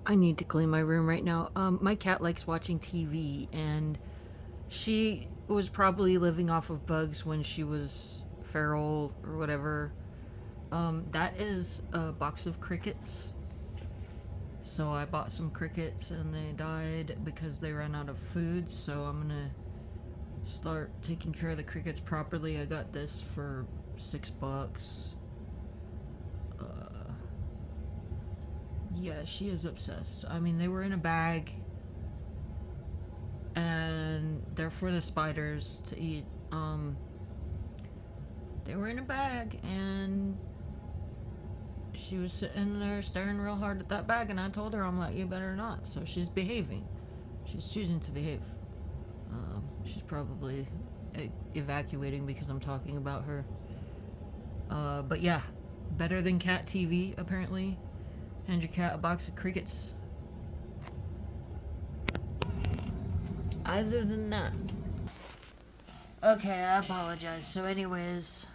I need to clean my room right now. My cat likes watching TV, and she was probably living off of bugs when she was feral or whatever. That is a box of crickets. So I bought some crickets and they died because they ran out of food. So I'm gonna start taking care of the crickets properly. I got this for $6. Yeah, she is obsessed. I mean, they were in a bag and they're for the spiders to eat. They were in a bag and she was sitting there staring real hard at that bag, and I told her, I'm like, you better not. So she's behaving. She's choosing to behave. She's probably evacuating because I'm talking about her. But yeah, better than cat TV, apparently. Hand your cat a box of crickets. Other than that. Okay, I apologize. So anyways,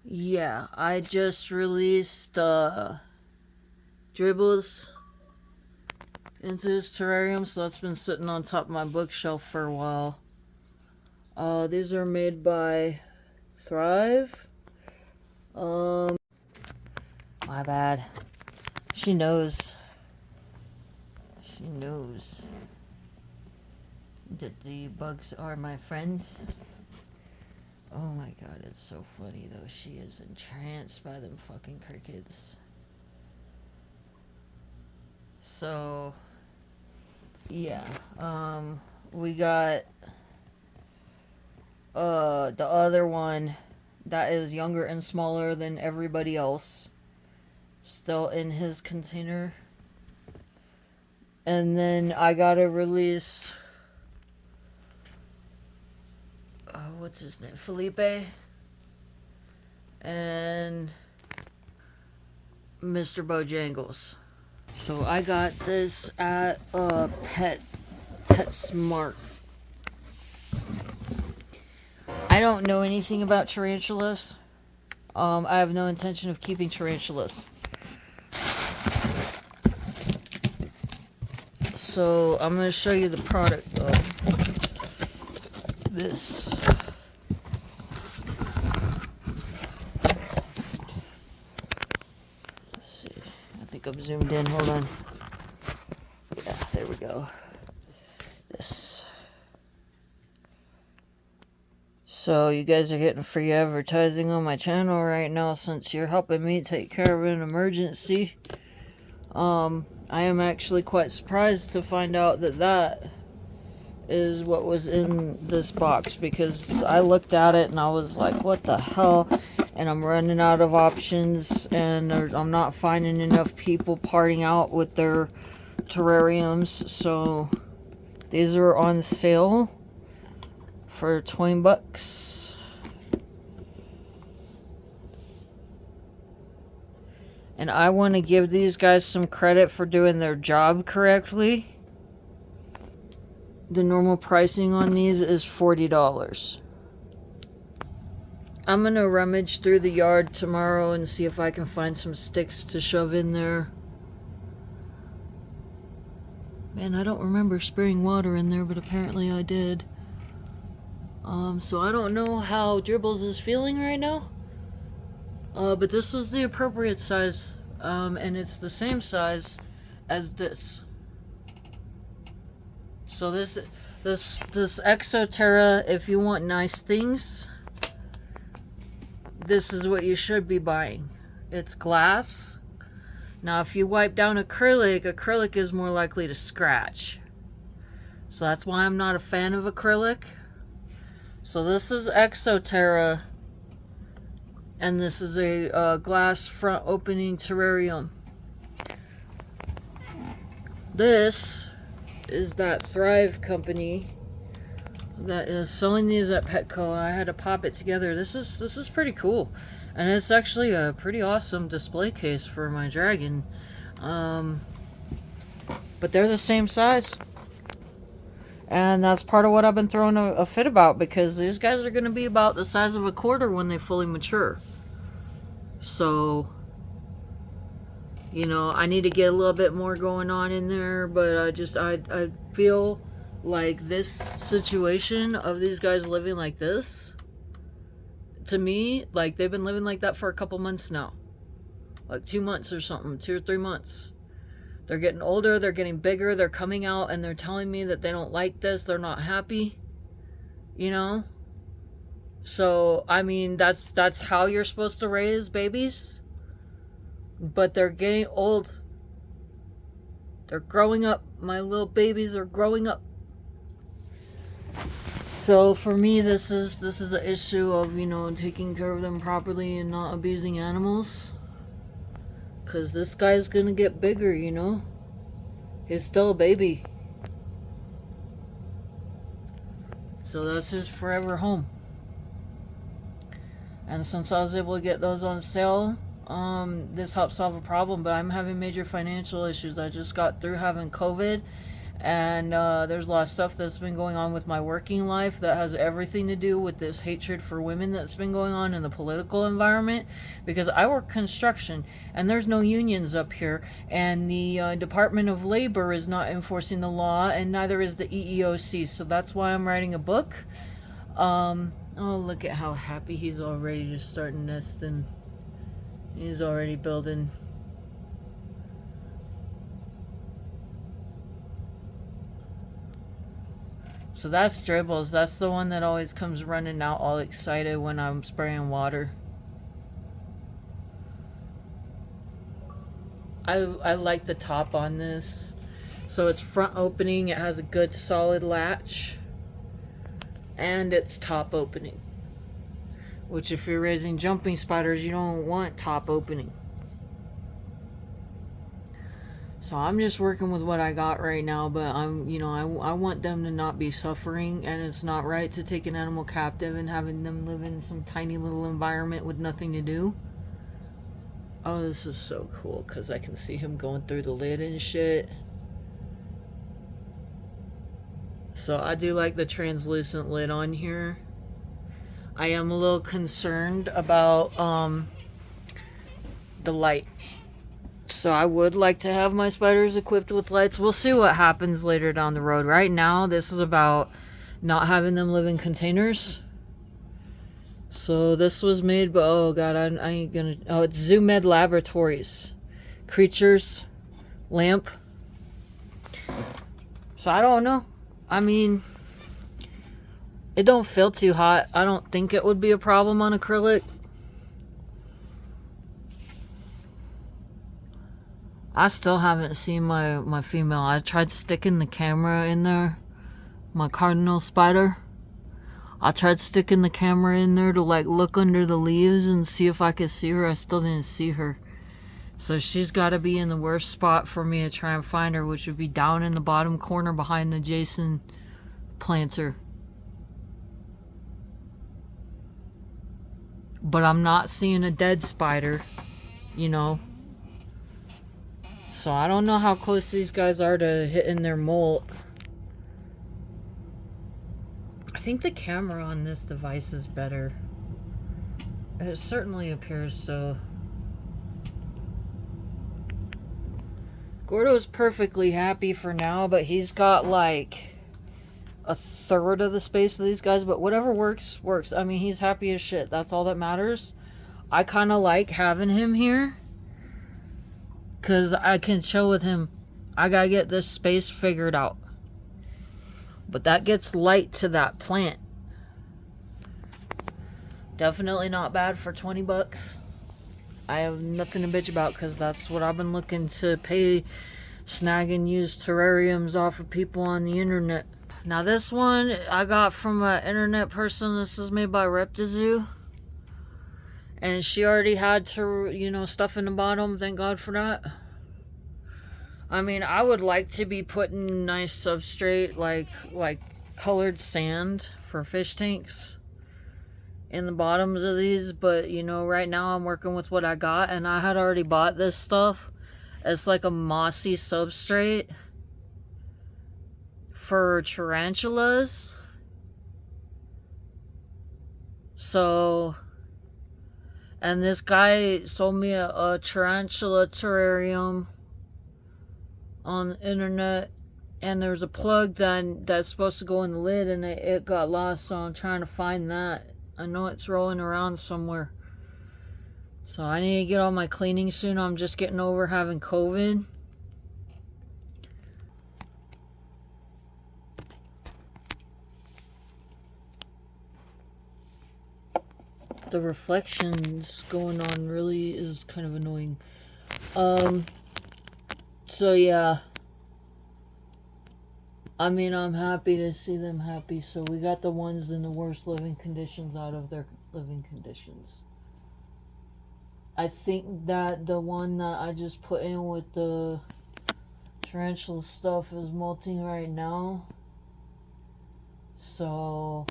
yeah, I just released, Dribbles into his terrarium, so that's been sitting on top of my bookshelf for a while. These are made by Thrive. My bad. She knows. She knows that the bugs are my friends. Oh my god, it's so funny though. She is entranced by them fucking crickets. So, yeah. We got the other one that is younger and smaller than everybody else, still in his container. And then I gotta release, what's his name, Felipe and Mr. Bojangles. So I got this at PetSmart. I don't know anything about tarantulas. I have no intention of keeping tarantulas. So I'm going to show you the product of this. Let's see. I think I'm zoomed in. Hold on. Yeah, there we go. This. So you guys are getting free advertising on my channel right now since you're helping me take care of an emergency. I am actually quite surprised to find out that that is what was in this box, because I looked at it and I was like, what the hell? And I'm running out of options, and I'm not finding enough people parting out with their terrariums. So these are on sale for $20. And I want to give these guys some credit for doing their job correctly. The normal pricing on these is $40. I'm going to rummage through the yard tomorrow and see if I can find some sticks to shove in there. Man, I don't remember spraying water in there, but apparently I did. So I don't know how Dribbles is feeling right now. But this is the appropriate size, and it's the same size as this. So this Exoterra, if you want nice things, this is what you should be buying. It's glass. Now, if you wipe down acrylic is more likely to scratch. So that's why I'm not a fan of acrylic. So this is Exoterra. And this is a glass front opening terrarium. This is that Thrive company that is selling these at Petco. I had to pop it together. This is pretty cool. And it's actually a pretty awesome display case for my dragon. But they're the same size. And that's part of what I've been throwing a fit about, because these guys are going to be about the size of a quarter when they fully mature. So You know, I need to get a little bit more going on in there, but I feel like this situation of these guys living like this, to me, like they've been living like that for a couple months now. Like 2 months or something, 2 or 3 months. They're getting older, they're getting bigger, they're coming out and they're telling me that they don't like this, they're not happy. You know? So, I mean, that's how you're supposed to raise babies. But they're getting old. They're growing up. My little babies are growing up. So for me, this is an issue of, you know, taking care of them properly and not abusing animals. Cause this guy's gonna get bigger, you know. He's still a baby. So that's his forever home. And since I was able to get those on sale, this helped solve a problem. But I'm having major financial issues. I just got through having COVID, and there's a lot of stuff that's been going on with my working life that has everything to do with this hatred for women that's been going on in the political environment. Because I work construction, and there's no unions up here, and the Department of Labor is not enforcing the law, and neither is the EEOC. So that's why I'm writing a book. Oh, look at how happy he's already just starting nesting. He's already building. So that's Dribbles. That's the one that always comes running out all excited when I'm spraying water. I like the top on this. So it's front opening. It has a good solid latch. And it's top opening. Which if you're raising jumping spiders, you don't want top opening. So I'm just working with what I got right now, but I want them to not be suffering, and it's not right to take an animal captive and having them live in some tiny little environment with nothing to do. Oh, this is so cool because I can see him going through the lid and shit. So I do like the translucent lid on here. I am a little concerned about the light. So I would like to have my spiders equipped with lights. We'll see what happens later down the road. Right now, this is about not having them live in containers. So this was made by, oh god, I ain't gonna, oh, it's Zoo Med Laboratories. Creatures lamp. So I don't know. I mean, it don't feel too hot. I don't think it would be a problem on acrylic. I still haven't seen my female. I tried sticking the camera in there. My cardinal spider. I tried sticking the camera in there to like look under the leaves and see if I could see her. I still didn't see her. So she's got to be in the worst spot for me to try and find her, which would be down in the bottom corner behind the Jason planter. But I'm not seeing a dead spider, you know. So I don't know how close these guys are to hitting their molt. I think the camera on this device is better. It certainly appears so. Gordo's perfectly happy for now, but he's got like a third of the space of these guys, but whatever works, works. I mean, he's happy as shit. That's all that matters. I kind of like having him here because I can chill with him. I gotta get this space figured out. But that gets light to that plant. Definitely not bad for 20 bucks. I have nothing to bitch about because that's what I've been looking to pay, snagging used terrariums off of people on the internet. Now this one I got from an internet person. This is made by Reptizoo. And she already had to, stuff in the bottom. Thank God for that. I mean, I would like to be putting nice substrate like colored sand for fish tanks in the bottoms of these, but right now I'm working with what I got, and I had already bought this stuff. It's like a mossy substrate for tarantulas. So, And this guy sold me a tarantula terrarium on the internet, and there's a plug that's supposed to go in the lid, and it got lost, so I'm trying to find that. I know it's rolling around somewhere. So I need to get all my cleaning soon. I'm just getting over having COVID. The reflections going on really is kind of annoying. So yeah. I mean, I'm happy to see them happy. So we got the ones in the worst living conditions out of their living conditions. I think that the one that I just put in with the tarantula stuff is molting right now. So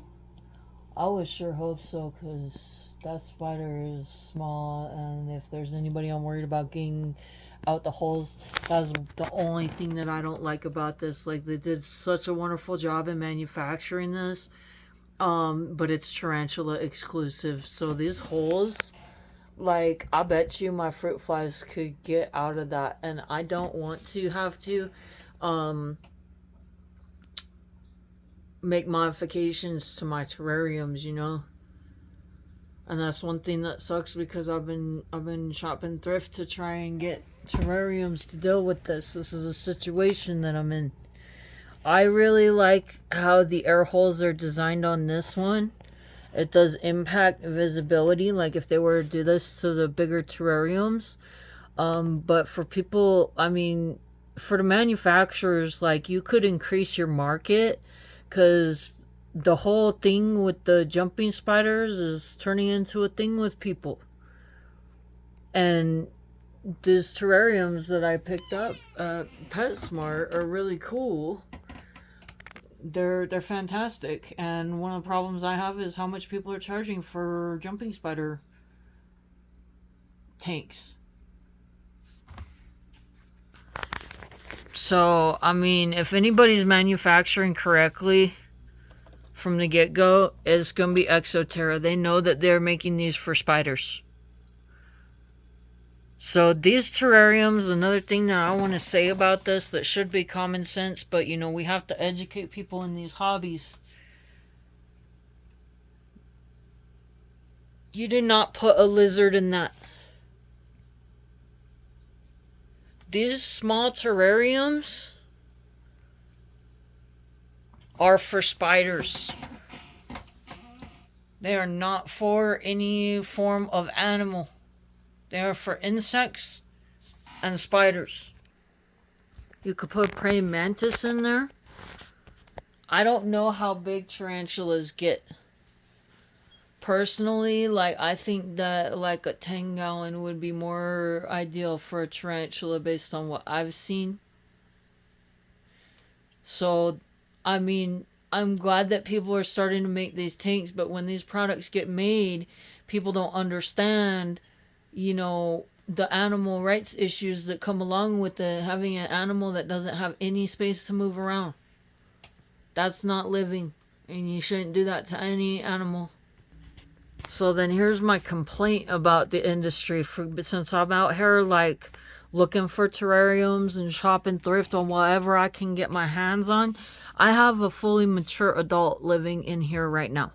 I would sure hope so, because that spider is small, and if there's anybody I'm worried about getting out the holes, that's the only thing that I don't like about this. Like, they did such a wonderful job in manufacturing this, but it's tarantula exclusive. So these holes, like, I bet you my fruit flies could get out of that, and I don't want to have to make modifications to my terrariums, you know. And that's one thing that sucks, because I've been shopping thrift to try and get terrariums to deal with this. This is a situation that I'm in. I really like how the air holes are designed on this one. It does impact visibility, like if they were to do this to the bigger terrariums. But for people, I mean, for the manufacturers, like, you could increase your market, because the whole thing with the jumping spiders is turning into a thing with people. And these terrariums that I picked up at PetSmart are really cool. They're fantastic. And one of the problems I have is how much people are charging for jumping spider tanks. So, I mean, if anybody's manufacturing correctly from the get-go, it's going to be Exoterra. They know that they're making these for spiders. So these terrariums, another thing that I want to say about this that should be common sense, but you know, we have to educate people in these hobbies. You did not put a lizard in that. These small terrariums are for spiders. They are not for any form of animal. They are for insects and spiders. You could put praying mantis in there. I don't know how big tarantulas get. Personally, like, I think that like a 10-gallon would be more ideal for a tarantula based on what I've seen. So, I mean, I'm glad that people are starting to make these tanks, but when these products get made, people don't understand, you know, the animal rights issues that come along with having an animal that doesn't have any space to move around. That's not living, and you shouldn't do that to any animal. So then here's my complaint about the industry. Since I'm out here, like, looking for terrariums and shopping thrift on whatever I can get my hands on, I have a fully mature adult living in here right now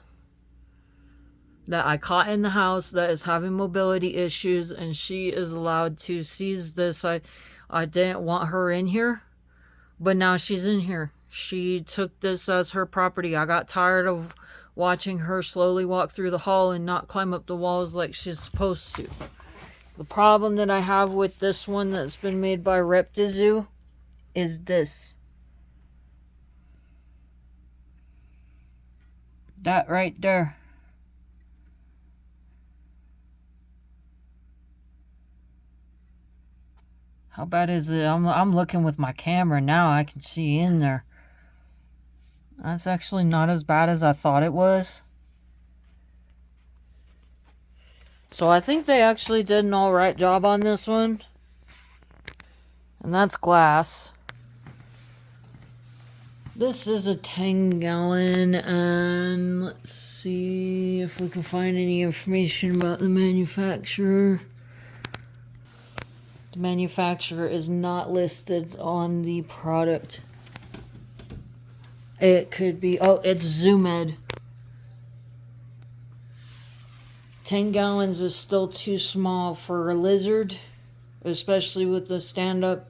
that I caught in the house that is having mobility issues, and she is allowed to seize this. I didn't want her in here, but now she's in here. She took this as her property. I got tired of watching her slowly walk through the hall and not climb up the walls like she's supposed to. The problem that I have with this one that's been made by Reptizoo is this. That right there. How bad is it? I'm looking with my camera now. I can see in there. That's actually not as bad as I thought it was. So I think they actually did an alright job on this one. And that's glass. This is a 10-gallon, and let's see if we can find any information about the manufacturer. The manufacturer is not listed on the product. It could be, oh, it's Zoomed. 10 gallons is still too small for a lizard, especially with the stand-up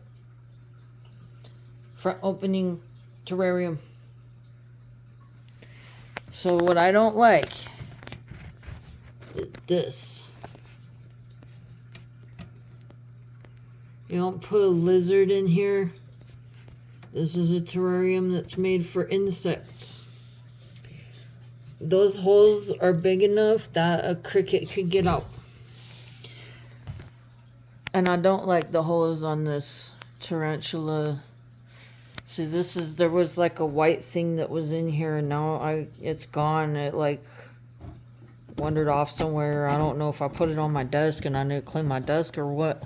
front opening terrarium. So what I don't like is this. You don't put a lizard in here. This is a terrarium that's made for insects. Those holes are big enough that a cricket could get out. And I don't like the holes on this tarantula. See, there was like a white thing that was in here, and now it's gone. It like wandered off somewhere. I don't know if I put it on my desk and I need to clean my desk or what.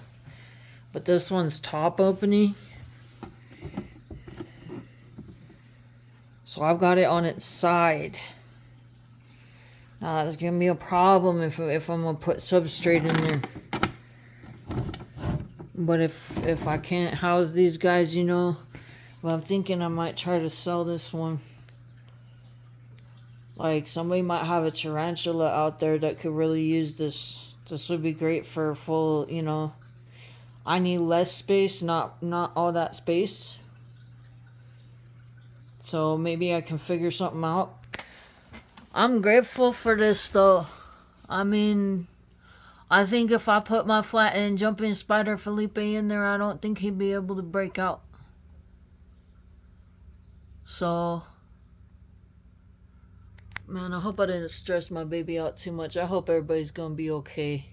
But this one's top opening. So I've got it on its side. Now that's gonna be a problem if I'm gonna put substrate in there. But if I can't house these guys, you know, well, I'm thinking I might try to sell this one. Like, somebody might have a tarantula out there that could really use this. This would be great for full, you know. I need less space, not all that space. So maybe I can figure something out. I'm grateful for this though. I mean, I think if I put my flattened jumping spider Felipe in there, I don't think he'd be able to break out. So, man, I hope I didn't stress my baby out too much. I hope everybody's gonna be okay.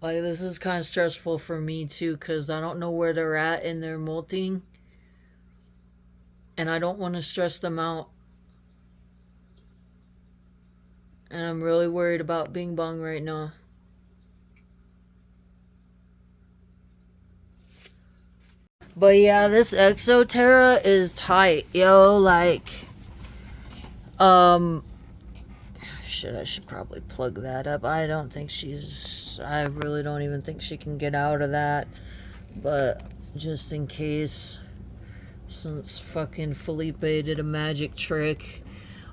Like, this is kind of stressful for me too, because I don't know where they're at in their molting. And I don't want to stress them out. And I'm really worried about Bing Bong right now. But yeah, this Exoterra is tight, yo. Like, shit, I should probably plug that up. I really don't even think she can get out of that. But just in case, since fucking Felipe did a magic trick,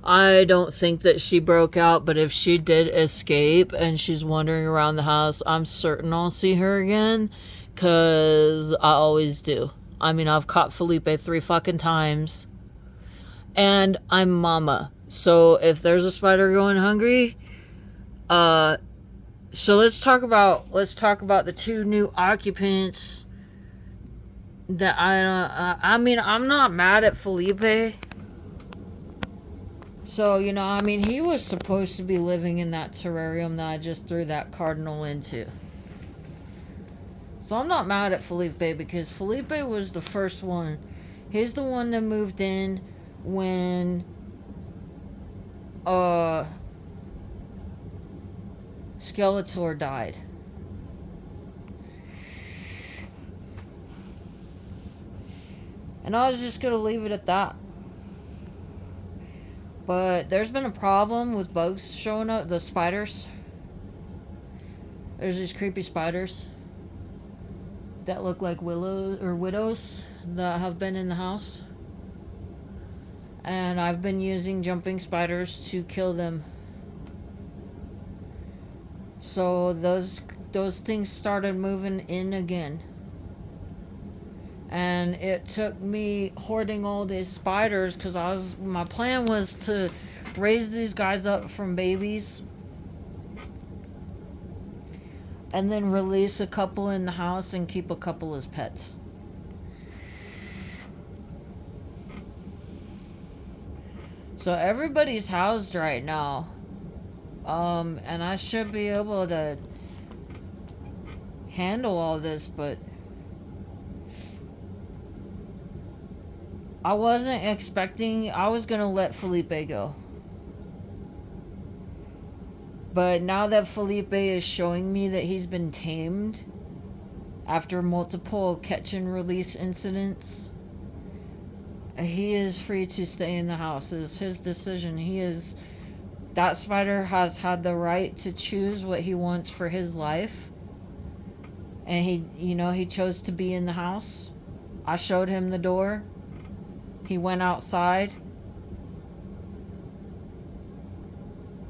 I don't think that she broke out, but if she did escape and she's wandering around the house, I'm certain I'll see her again, because I always do. I mean, I've caught Felipe 3 fucking times, and I'm mama. So if there's a spider going hungry, so let's talk about the 2 new occupants that I mean, I'm not mad at Felipe. So, you know, I mean, he was supposed to be living in that terrarium that I just threw that cardinal into. So I'm not mad at Felipe, because Felipe was the first one. He's the one that moved in when Skeletor died. And I was just gonna leave it at that. But there's been a problem with bugs showing up, the spiders. There's these creepy spiders that look like widows that have been in the house. And I've been using jumping spiders to kill them. So those things started moving in again. And it took me hoarding all these spiders, because my plan was to raise these guys up from babies and then release a couple in the house and keep a couple as pets. So everybody's housed right now. And I should be able to handle all this, but I wasn't expecting. I was gonna let Felipe go. But now that Felipe is showing me that he's been tamed after multiple catch and release incidents, He is free to stay in the house. It's his decision. That spider has had the right to choose what he wants for his life. And he chose to be in the house. I showed him the door. He went outside.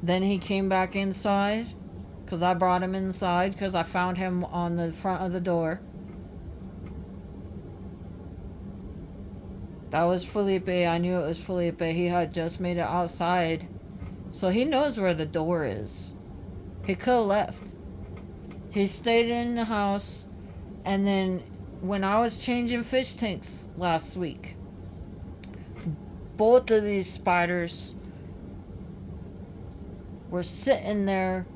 Then he came back inside. Because I brought him inside. Because I found him on the front of the door. That was Felipe. I knew it was Felipe. He had just made it outside. So he knows where the door is. He could have left. He stayed in the house. And then when I was changing fish tanks last week, both of these spiders were sitting there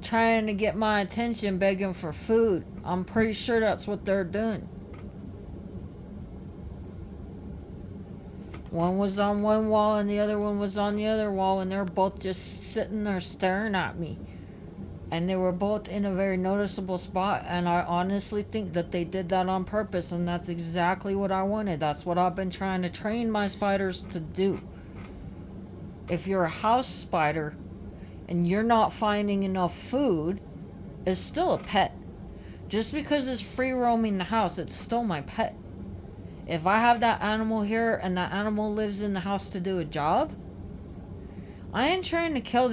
trying to get my attention, begging for food. I'm pretty sure that's what they're doing. One was on one wall and the other one was on the other wall, and they're both just sitting there staring at me. And they were both in a very noticeable spot, and I honestly think that they did that on purpose, and that's exactly what I wanted. That's what I've been trying to train my spiders to do. If you're a house spider and you're not finding enough food, it's still a pet. Just because it's free roaming the house, it's still my pet. If I have that animal here and that animal lives in the house to do a job, I ain't trying to kill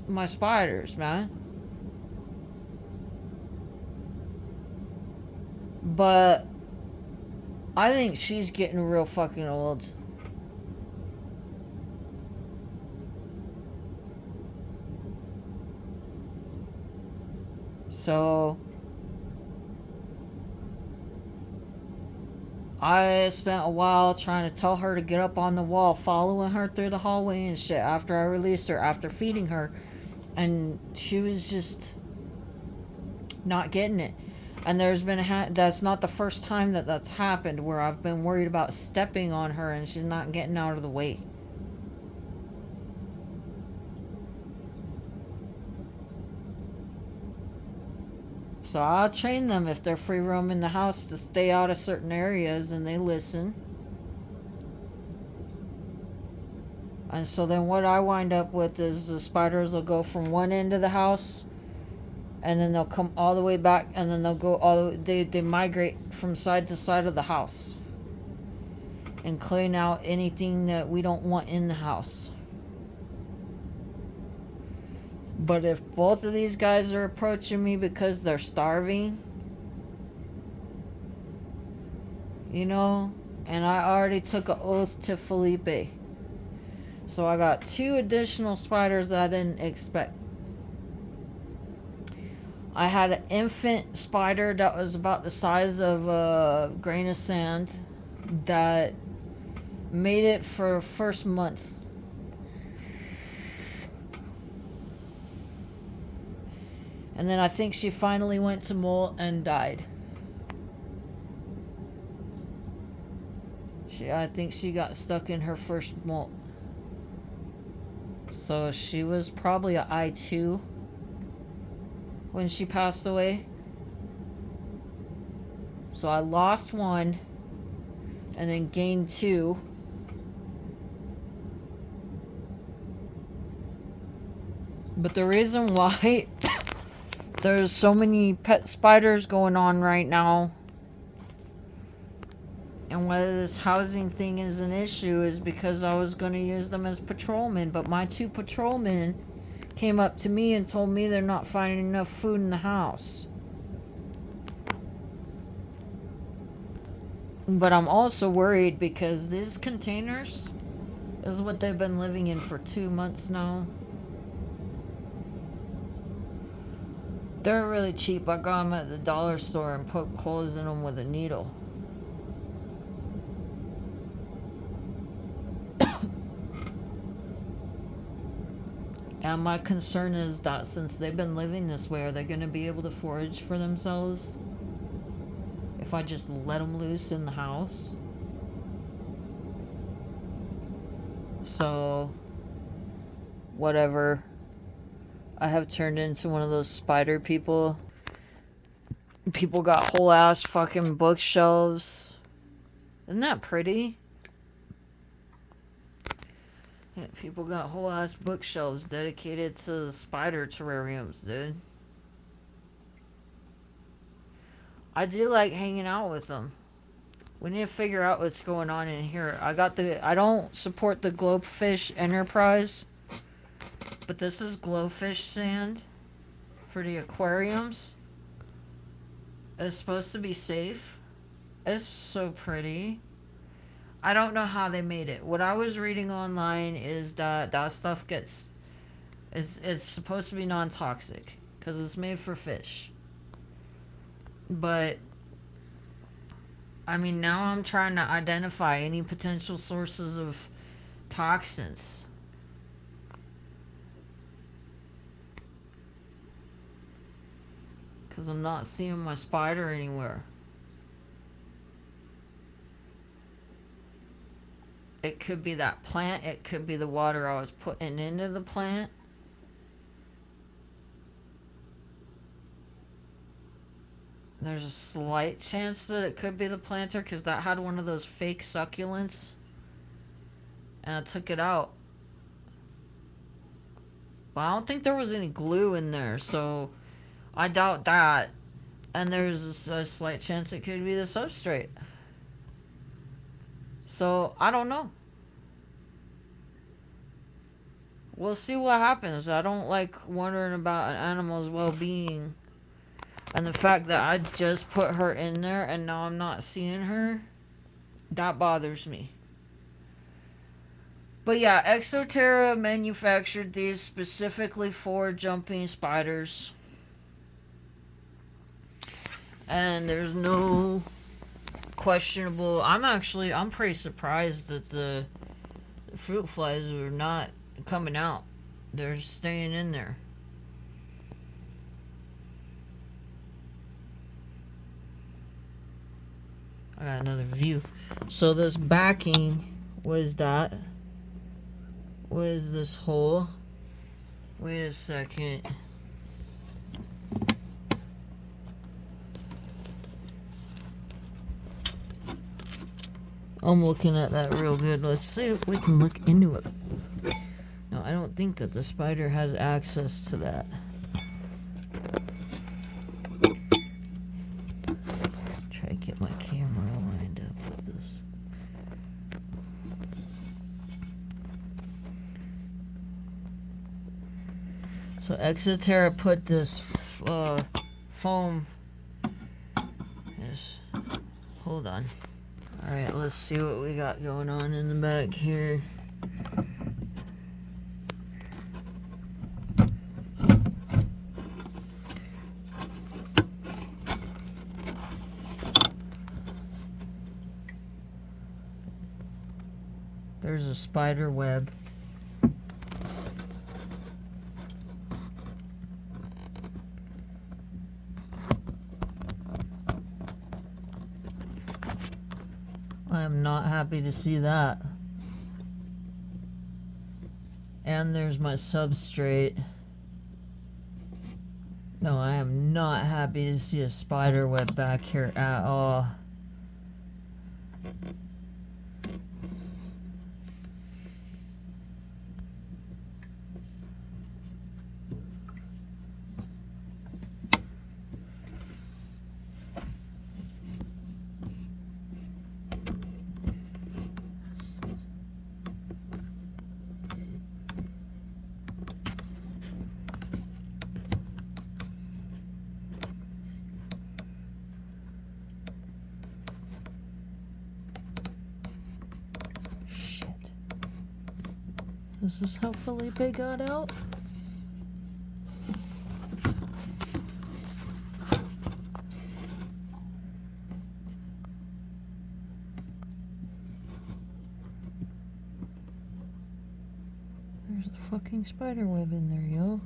my spiders, man. But I think she's getting real fucking old. So I spent a while trying to tell her to get up on the wall, following her through the hallway and shit after I released her, after feeding her. And she was just not getting it. And that's not the first time that's happened, where I've been worried about stepping on her and she's not getting out of the way. So I'll train them if they're free roaming the house to stay out of certain areas, and they listen. And so then what I wind up with is the spiders will go from one end of the house, and then they'll come all the way back, and then they'll go all the way, they migrate from side to side of the house and clean out anything that we don't want in the house. But if both of these guys are approaching me because they're starving, and I already took an oath to Felipe. So I got 2 additional spiders that I didn't expect. I had an infant spider that was about the size of a grain of sand that made it for first month. And then I think she finally went to molt and died. I think she got stuck in her first molt. So she was probably an I2 when she passed away. So I lost 1 and then gained 2. But the reason why there's so many pet spiders going on right now, and whether this housing thing is an issue, is because I was going to use them as patrolmen. But my 2 patrolmen came up to me and told me they're not finding enough food in the house. But I'm also worried because these containers is what they've been living in for 2 months now. They're really cheap. I got them at the dollar store and put holes in them with a needle. And my concern is that since they've been living this way, are they going to be able to forage for themselves if I just let them loose in the house? So, whatever. I have turned into one of those spider people. People got whole ass fucking bookshelves. Isn't that pretty? Yeah, people got whole ass bookshelves dedicated to spider terrariums, dude. I do like hanging out with them. We need to figure out what's going on in here. I don't support the Glowfish Enterprise, but this is glowfish sand for the aquariums. It's supposed to be safe. It's so pretty. I don't know how they made it. What I was reading online is that stuff it's supposed to be non-toxic because it's made for fish. But I mean, now I'm trying to identify any potential sources of toxins. Because I'm not seeing my spider anywhere. It could be that plant. It could be the water I was putting into the plant. There's a slight chance that it could be the planter because that had one of those fake succulents. And I took it out. But I don't think there was any glue in there, so I doubt that. And there's a slight chance it could be the substrate. So, I don't know. We'll see what happens. I don't like wondering about an animal's well-being. And the fact that I just put her in there and now I'm not seeing her, that bothers me. But yeah, Exoterra manufactured these specifically for jumping spiders. And there's no questionable... I'm pretty surprised that the fruit flies are not coming out. They're staying in there. I got another view. So this backing was this hole. Wait a second. I'm looking at that real good. Let's see if we can look into it. No, I don't think that the spider has access to that. Try to get my camera lined up with this. So Exoterra put this foam. Hold on. Alright, let's see what we got going on in the back here. There's a spider web. I am not happy to see that. And there's my substrate. No, I am not happy to see a spider web back here at all. Is this how Felipe got out? There's a fucking spider web in there, yo.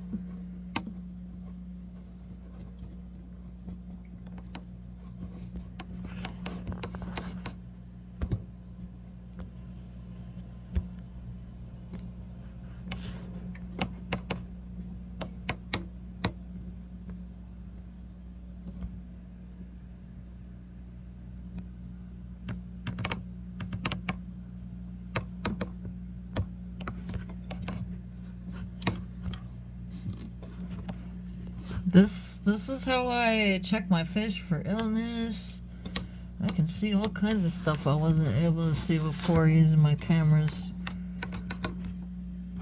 This is how I check my fish for illness. I can see all kinds of stuff I wasn't able to see before using my cameras.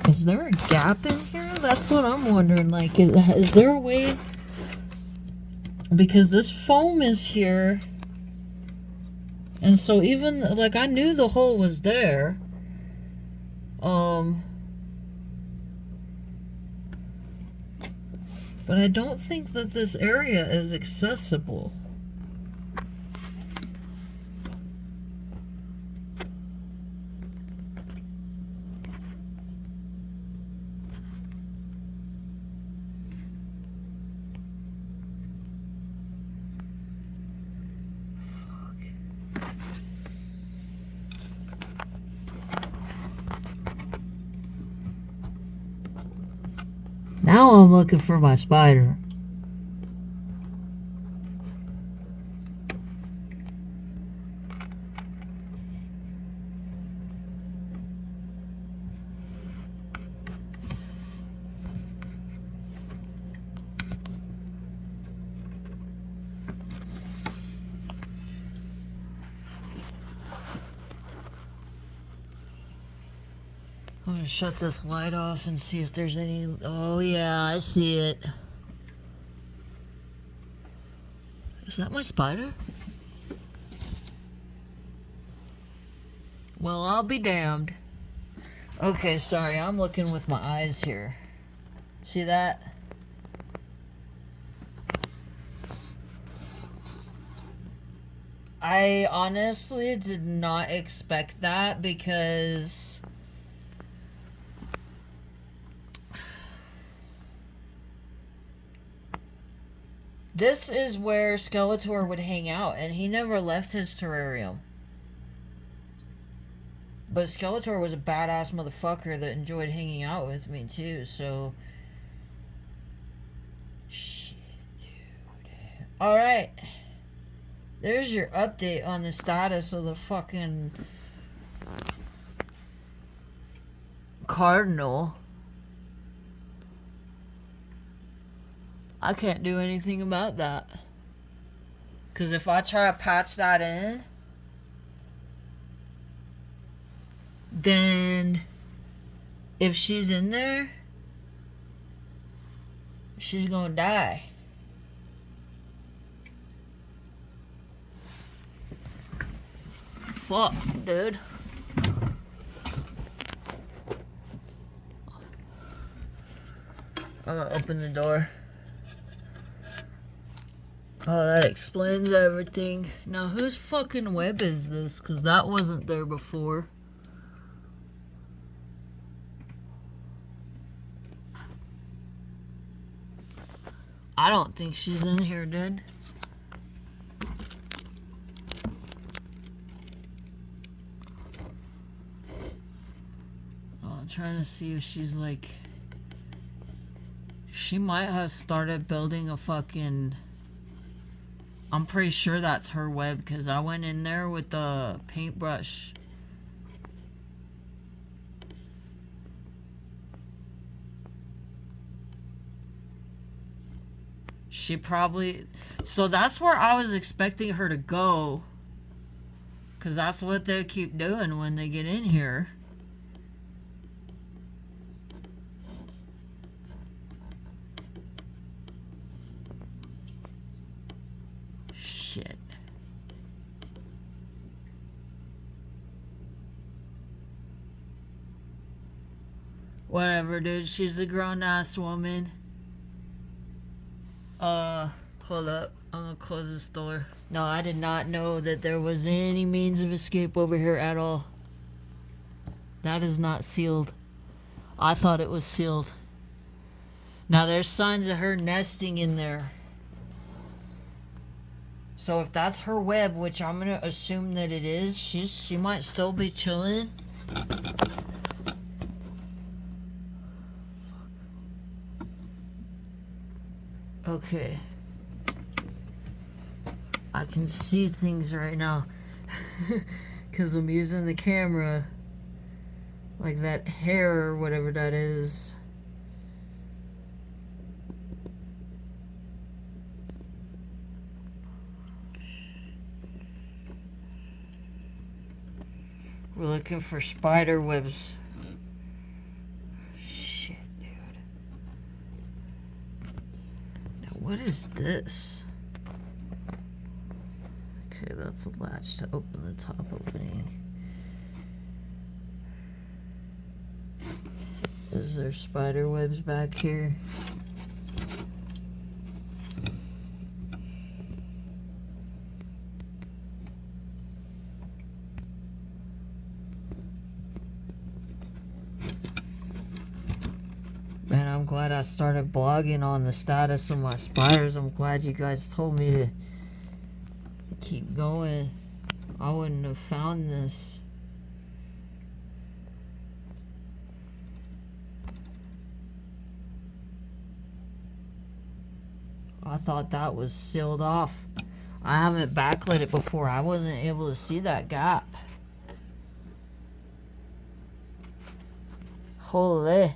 Is there a gap in here? That's what I'm wondering. Like, is there a way? Because this foam is here. And so even, like, I knew the hole was there. But I don't think that this area is accessible. Now I'm looking for my spider. I'm gonna shut this light off and see if there's any. Oh, yeah, I see it. Is that my spider? Well, I'll be damned. Okay, sorry, I'm looking with my eyes here. See that? I honestly did not expect that because this is where Skeletor would hang out, and he never left his terrarium. But Skeletor was a badass motherfucker that enjoyed hanging out with me too, so... Shit, dude. Alright. There's your update on the status of the fucking... Cardinal. I can't do anything about that. Because if I try to patch that in, then if she's in there, she's gonna die. Fuck, dude. I'm gonna open the door. Oh, that explains everything. Now, whose fucking web is this? Because that wasn't there before. I don't think she's in here, dude. Oh, I'm trying to see if she's like... She might have started building a fucking... I'm pretty sure that's her web because I went in there with the paintbrush. She probably... So that's where I was expecting her to go. Because that's what they keep doing when they get in here. Shit. Whatever, dude. She's a grown-ass woman. Hold up. I'm gonna close this door. No, I did not know that there was any means of escape over here at all. That is not sealed. I thought it was sealed. Now, there's signs of her nesting in there. So if that's her web, which I'm gonna assume that it is, she might still be chilling. Okay. I can see things right now. Because I'm using the camera. Like that hair or whatever that is. We're looking for spider webs. Shit, dude. Now, what is this? Okay, that's a latch to open the top opening. Is there spider webs back here? Man, I'm glad I started blogging on the status of my spiders. I'm glad you guys told me to keep going. I wouldn't have found this. I thought that was sealed off. I haven't backlit it before. I wasn't able to see that gap. Holy.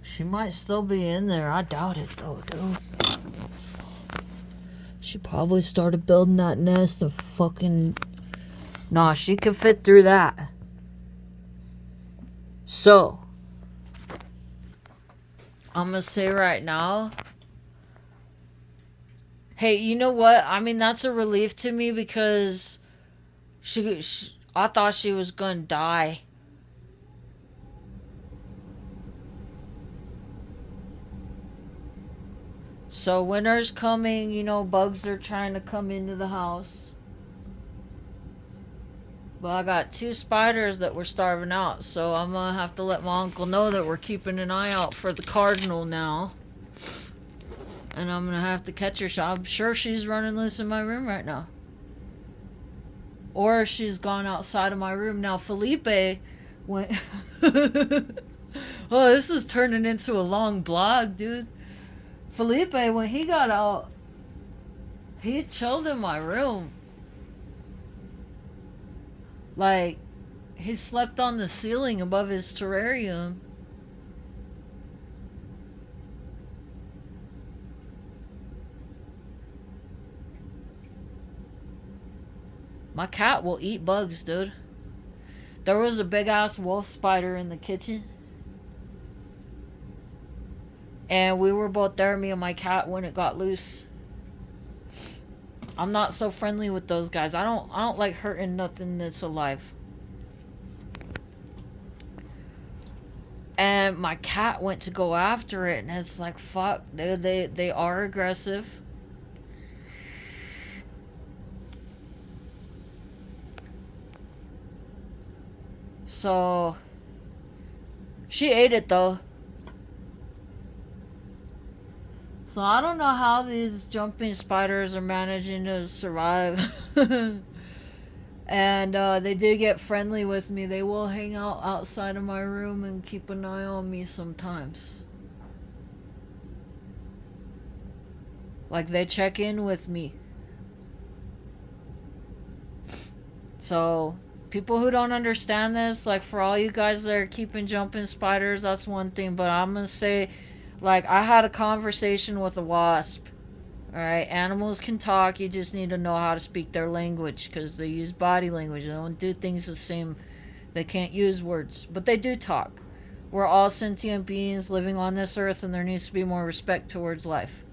She might still be in there. I doubt it though, dude. She probably started building that nest of fucking... Nah, she could fit through that. So, I'm gonna say right now... Hey, you know what? I mean, that's a relief to me because... I thought she was gonna die. So winter's coming, you know, bugs are trying to come into the house. But I got 2 spiders that were starving out, so I'm gonna have to let my uncle know that we're keeping an eye out for the cardinal now. And I'm gonna have to catch her. I'm sure she's running loose in my room right now. Or she's gone outside of my room. Now Felipe went... Oh, this is turning into a long blog, dude. Felipe, when he got out, he chilled in my room. Like, he slept on the ceiling above his terrarium. My cat will eat bugs, dude. There was a big ass wolf spider in the kitchen. And we were both there, me and my cat, when it got loose. I'm not so friendly with those guys. I don't like hurting nothing that's alive. And my cat went to go after it, and it's like, fuck, dude, they are aggressive. So she ate it though. So I don't know how these jumping spiders are managing to survive. And they do get friendly with me. They will hang out outside of my room and keep an eye on me sometimes. Like, they check in with me. So, people who don't understand this, like, for all you guys that are keeping jumping spiders, that's one thing. But I'm gonna say, like, I had a conversation with a wasp. Alright, animals can talk, you just need to know how to speak their language, because they use body language. They don't do things the same. They can't use words, but they do talk. We're all sentient beings living on this earth, and there needs to be more respect towards life.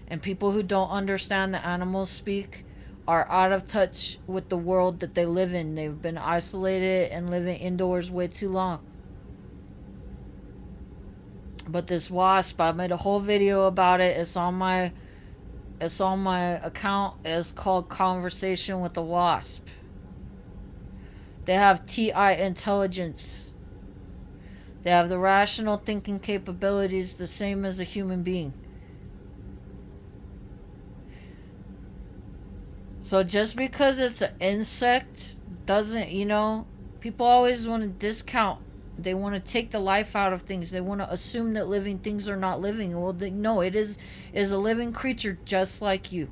And people who don't understand that animals speak are out of touch with the world that they live in. They've been isolated and living indoors way too long. But this wasp, I made a whole video about it. It's on my account. It's called Conversation with the Wasp. They have TI intelligence. They have the rational thinking capabilities the same as a human being. So just because it's an insect doesn't, you know, people always want to discount. They want to take the life out of things. They want to assume that living things are not living. Well, no, it is a living creature just like you.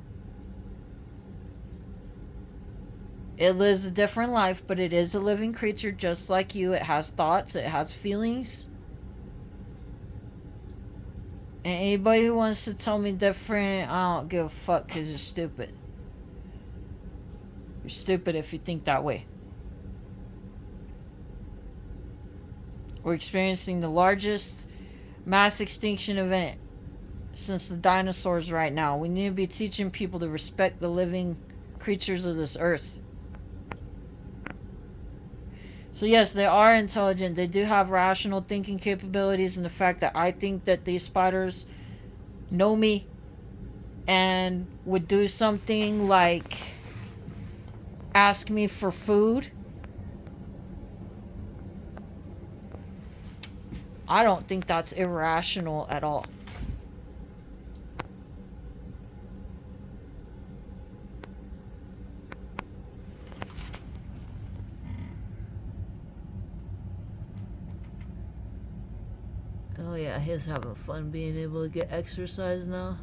It lives a different life, but it is a living creature just like you. It has thoughts. It has feelings. And anybody who wants to tell me different, I don't give a fuck, because you're stupid. You're stupid if you think that way. We're experiencing the largest mass extinction event since the dinosaurs right now. We need to be teaching people to respect the living creatures of this earth. So yes, they are intelligent. They do have rational thinking capabilities, and the fact that I think that these spiders know me and would do something like ask me for food, I don't think that's irrational at all. Oh yeah, he's having fun being able to get exercise now.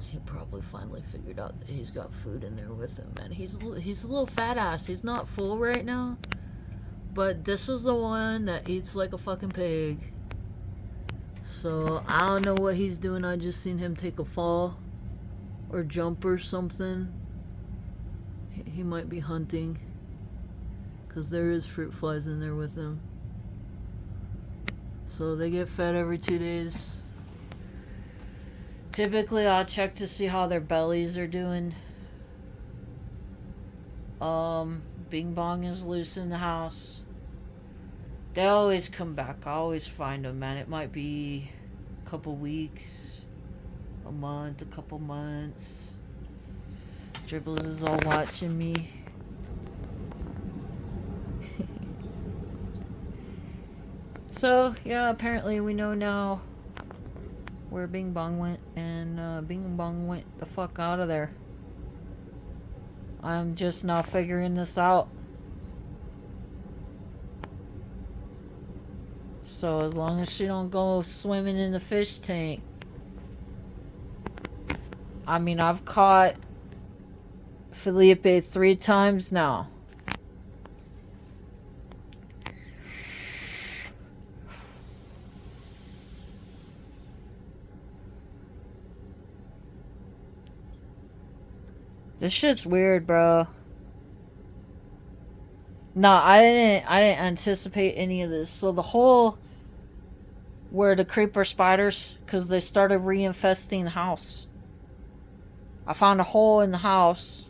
He probably finally figured out that he's got food in there with him, man. He's a little fat ass. He's not full right now, but this is the one that eats like a fucking pig. So I don't know what he's doing. I just seen him take a fall or jump or something. He might be hunting, because there is fruit flies in there with him. So they get fed every 2 days. Typically I'll check to see how their bellies are doing. Bing Bong is loose in the house. They always come back. I always find them, man. It might be a couple weeks, a month, a couple months. Dribbles is all watching me. So, yeah, apparently we know now where Bing Bong went, and Bing Bong went the fuck out of there. I'm just now figuring this out. So as long as she don't go swimming in the fish tank. I mean, I've caught Felipe 3 times now. This shit's weird, bro. No, I didn't anticipate any of this. So the hole where the creeper spiders, because they started reinfesting the house. I found a hole in the house.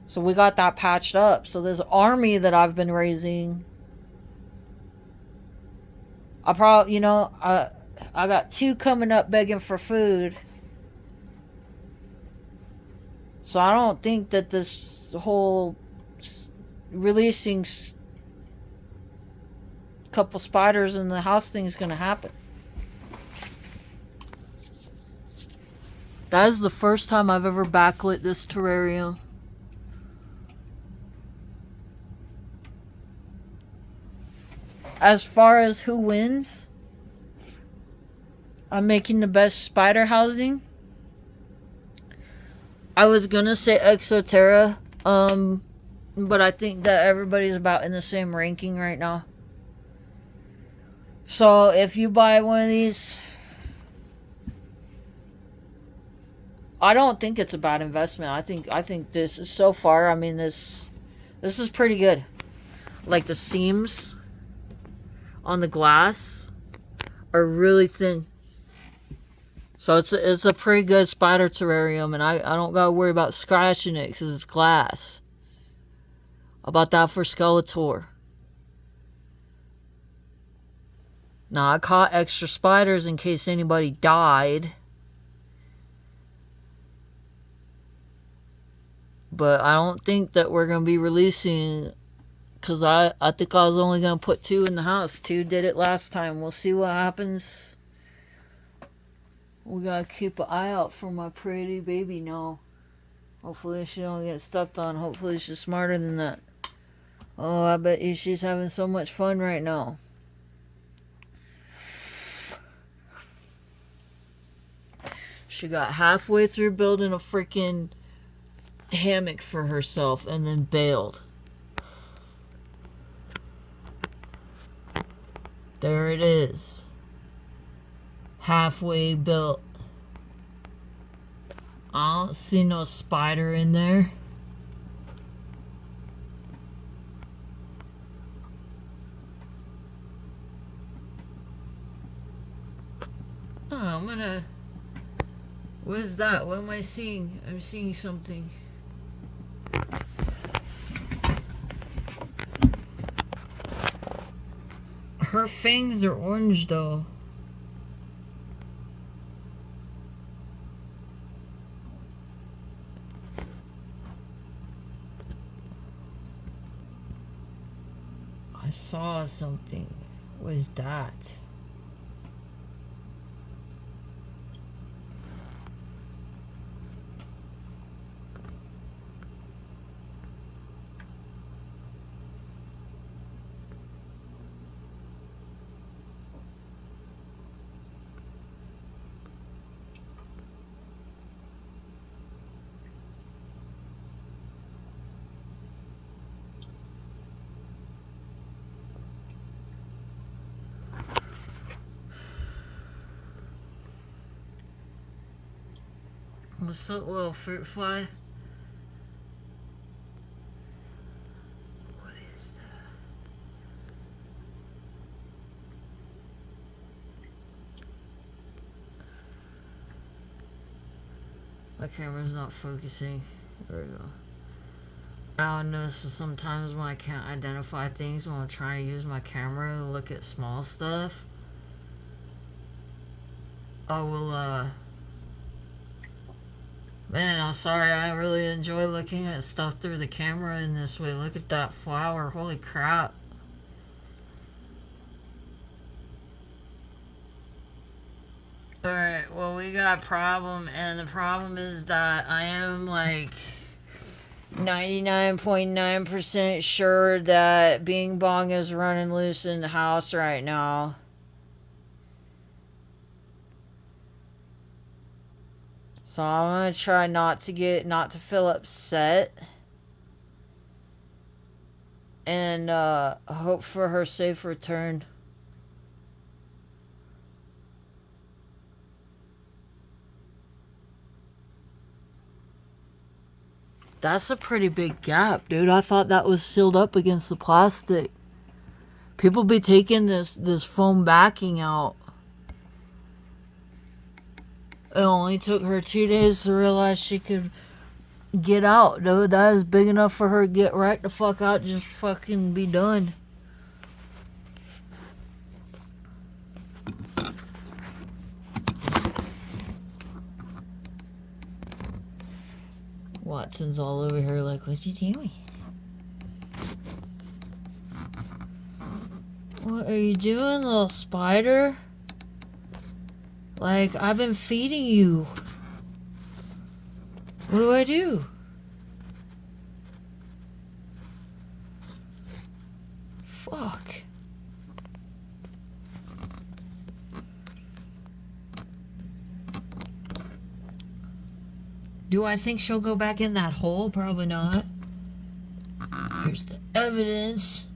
So we got that patched up. So this army that I've been raising, I probably, I got 2 coming up begging for food. So I don't think that this whole releasing couple spiders in the house thing is gonna happen. That is the first time I've ever backlit this terrarium. As far as who wins, I'm making the best spider housing. I was gonna say Exoterra, but I think that everybody's about in the same ranking right now. So if you buy one of these, I don't think it's a bad investment. I think this is, so far, I mean, this is pretty good. Like the seams on the glass are really thin. So it's a pretty good spider terrarium, and I don't gotta worry about scratching it because it's glass. How about that for Skeletor? Now I caught extra spiders in case anybody died. But I don't think that we're gonna be releasing, because I think I was only gonna put 2 in the house. 2 did it last time. We'll see what happens. We gotta keep an eye out for my pretty baby now. Hopefully she don't get stepped on. Hopefully she's smarter than that. Oh, I bet you she's having so much fun right now. She got halfway through building a freaking hammock for herself and then bailed. There it is. Halfway built. I don't see no spider in there. Oh, I'm gonna... What is that? What am I seeing? I'm seeing something. Her fangs are orange though. I saw something. What is that? What's up, little fruit fly? What is that? My camera's not focusing. There we go. I don't know, so sometimes when I can't identify things when I'm trying to use my camera to look at small stuff, I will, Man, I'm sorry, I really enjoy looking at stuff through the camera in this way. Look at that flower, holy crap. Alright, well, we got a problem, and the problem is that I am like 99.9% sure that Bing Bong is running loose in the house right now. So I'm gonna try not to feel upset. And hope for her safe return. That's a pretty big gap, dude. I thought that was sealed up against the plastic. People be taking this foam backing out. It only took her 2 days to realize she could get out, dude. That is big enough for her to get right the fuck out, just fucking be done. Watson's all over here like, what you doing? What are you doing, little spider? Like, I've been feeding you. What do I do? Fuck. Do I think she'll go back in that hole? Probably not. Here's the evidence.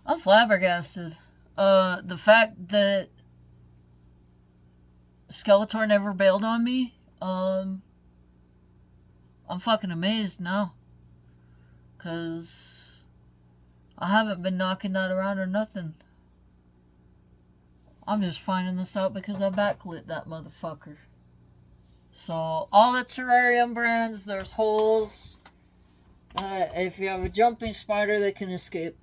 I'm flabbergasted. The fact that Skeletor never bailed on me, I'm fucking amazed now. 'Cause I haven't been knocking that around or nothing. I'm just finding this out because I backlit that motherfucker. So, all the Terrarium brands, there's holes. If you have a jumping spider, they can escape.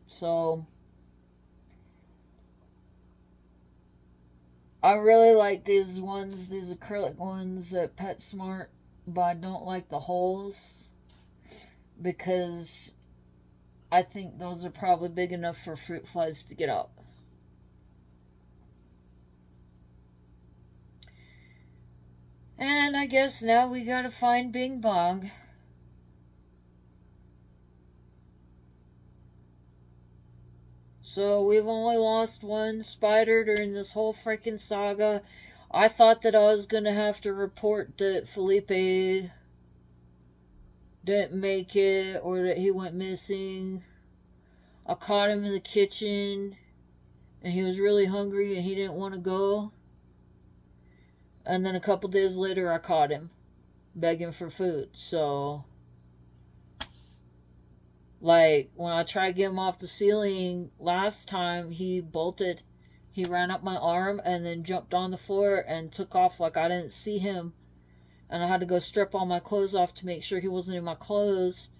So, I really like these ones, these acrylic ones at PetSmart, but I don't like the holes because I think those are probably big enough for fruit flies to get out. And I guess now we gotta find Bing Bong. So we've only lost one spider during this whole freaking saga. I thought that I was gonna have to report that Felipe didn't make it or that he went missing. I caught him in the kitchen and he was really hungry and he didn't want to go. And then a couple days later, I caught him begging for food. So, like, when I tried to get him off the ceiling last time, he bolted. He ran up my arm and then jumped on the floor and took off like I didn't see him. And I had to go strip all my clothes off to make sure he wasn't in my clothes.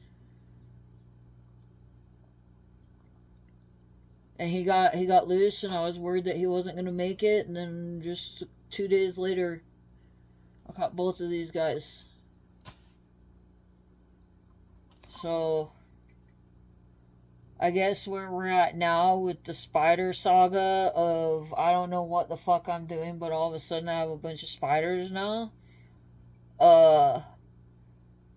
And he got loose, and I was worried that he wasn't going to make it. And then just 2 days later, I caught both of these guys. So, I guess where we're at now with the spider saga of I don't know what the fuck I'm doing, but all of a sudden I have a bunch of spiders now.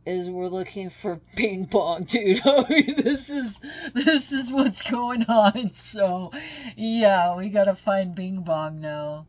Is we're looking for Bing Bong, dude. I mean, this is what's going on. So, yeah, we gotta find Bing Bong now.